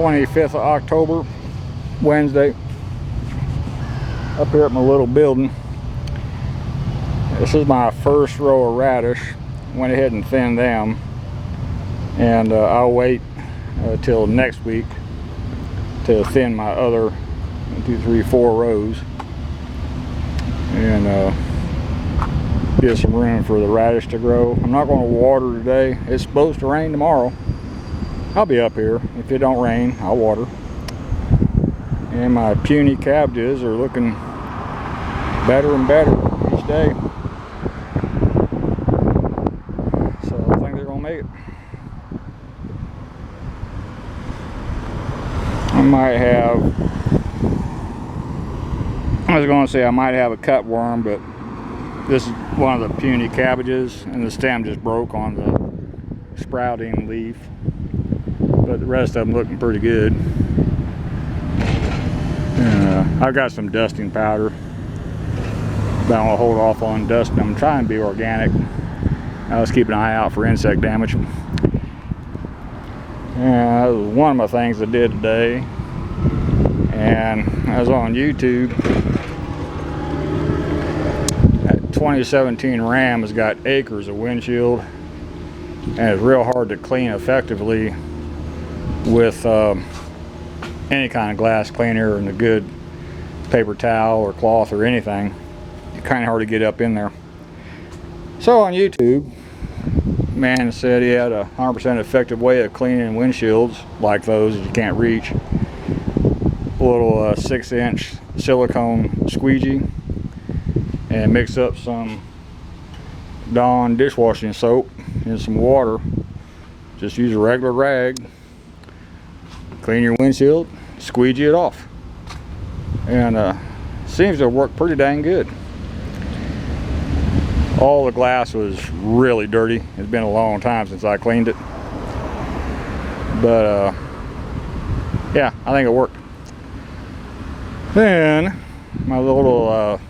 25th of October, Wednesday, up here at my little building. This is my first row of radish. Went ahead and thinned them, and I'll wait till next week to thin my other 1, 2, 3, 4 rows, and get some room for the radish to grow. I'm not going to water today. It's supposed to rain tomorrow. I'll be up here. If it don't rain, I'll water. And my puny cabbages are looking better and better each day. So I think they're going to make it. I might have, I was going to say I might have a cutworm, but this is one of the puny cabbages, and the stem just broke on the sprouting leaf. But the rest of them looking pretty good. I've got some dusting powder, but I'm gonna hold off on dusting. I'm trying to be organic. I was keeping an eye out for insect damage. That was one of my things I did today. And I was on YouTube. That 2017 Ram has got acres of windshield, and it's real hard to clean effectively with any kind of glass cleaner and a good paper towel or cloth or anything. It's kind of hard to get up in there. So on YouTube, man said he had a 100% effective way of cleaning windshields like those that you can't reach. A little 6-inch silicone squeegee, and mix up some Dawn dishwashing soap and some water. Just use a regular rag, clean your windshield, squeegee it off, and seems to work pretty dang good. All the glass was really dirty. It's been a long time since I cleaned it, but yeah, I think it worked. Then my little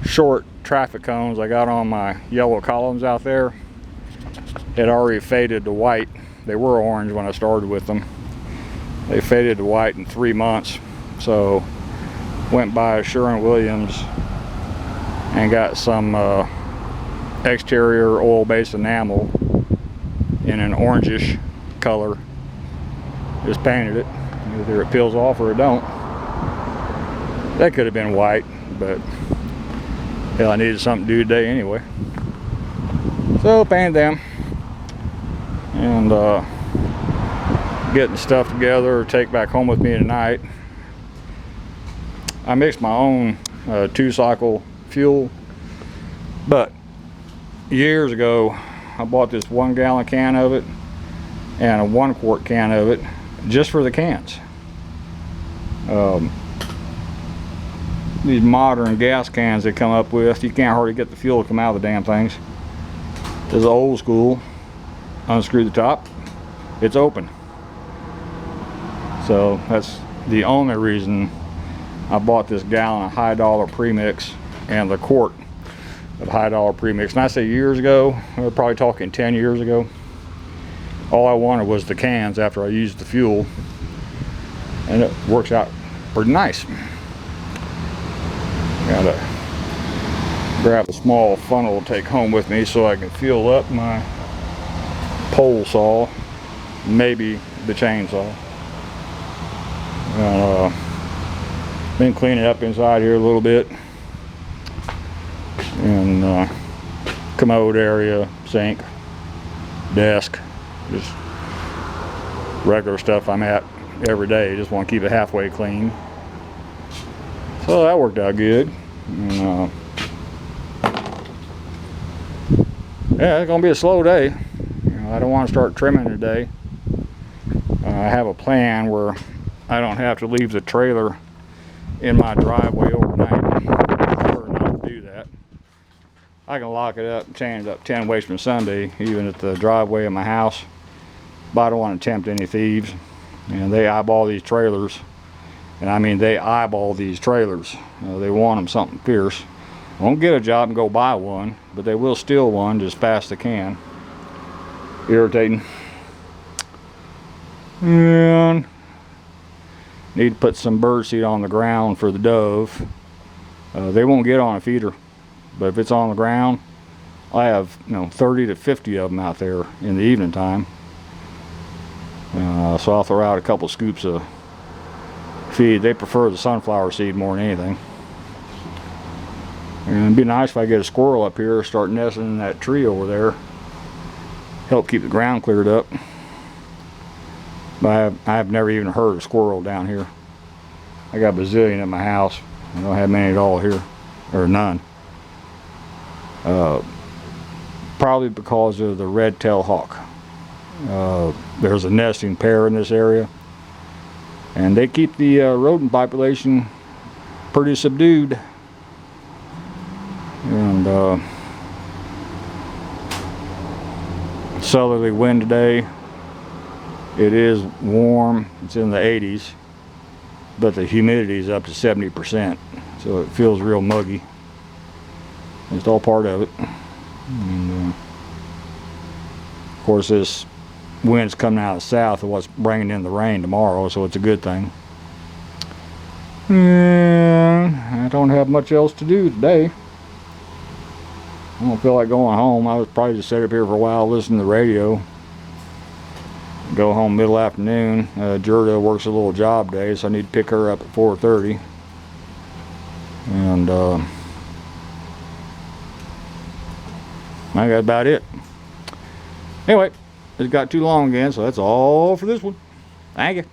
short traffic cones I got on my yellow columns out there had already faded to white. They were orange when I started with them. They faded to white in 3 months, so went by Sherwin-Williams and got some exterior oil-based enamel in an orangish color. Just painted it. Either it peels off or it don't. That could have been white, but hell, I needed something to do today anyway. So painted them, and getting stuff together to take back home with me tonight. I mixed my own 2-cycle fuel, but years ago I bought this 1-gallon can of it and a 1-quart can of it just for the cans. These modern gas cans they come up with, you can't hardly get the fuel to come out of the damn things. This is old school. Unscrew the top, it's open. So that's the only reason I bought this gallon of high dollar premix and the quart of high dollar premix. And I say years ago, we're probably talking 10 years ago. All I wanted was the cans after I used the fuel, and it works out pretty nice. Gotta grab a small funnel to take home with me so I can fuel up my pole saw, maybe the chainsaw. Been cleaning up inside here a little bit, and commode area, sink, desk, just regular stuff I'm at every day. Just want to keep it halfway clean. So that worked out good. And, yeah, it's gonna be a slow day. I don't want to start trimming today. I have a plan where I don't have to leave the trailer in my driveway overnight. I prefer not to do that. I can lock it up and chain it up 10 ways from Sunday, even at the driveway of my house. But I don't want to tempt any thieves. And they eyeball these trailers. And I mean, they eyeball these trailers. They want them something fierce. Won't get a job and go buy one, but they will steal one just fast as they can. Irritating. And Need to put some bird seed on the ground for the dove. They won't get on a feeder, but if it's on the ground, I have 30 to 50 of them out there in the evening time. So I'll throw out a couple scoops of feed. They prefer the sunflower seed more than anything. And it'd be nice if I get a squirrel up here, start nesting in that tree over there. Help keep the ground cleared up. But I have never even heard of a squirrel down here. I got a bazillion at my house. I don't have many at all here, or none. Probably because of the red-tailed hawk. There's a nesting pair in this area, and they keep the rodent population pretty subdued. And southerly wind today. It is warm. It's in the 80s, but the humidity is up to 70%, so it feels real muggy. It's all part of it. And, of course, this wind's coming out of the south of what's bringing in the rain tomorrow, so it's a good thing. And I don't have much else to do today. I don't feel like going home. I was probably just sit up here for a while, listen to the radio. Go home middle afternoon. Gerda works a little job day, so I need to pick her up at 4:30. And I got about it. Anyway, it got too long again, so that's all for this one. Thank you.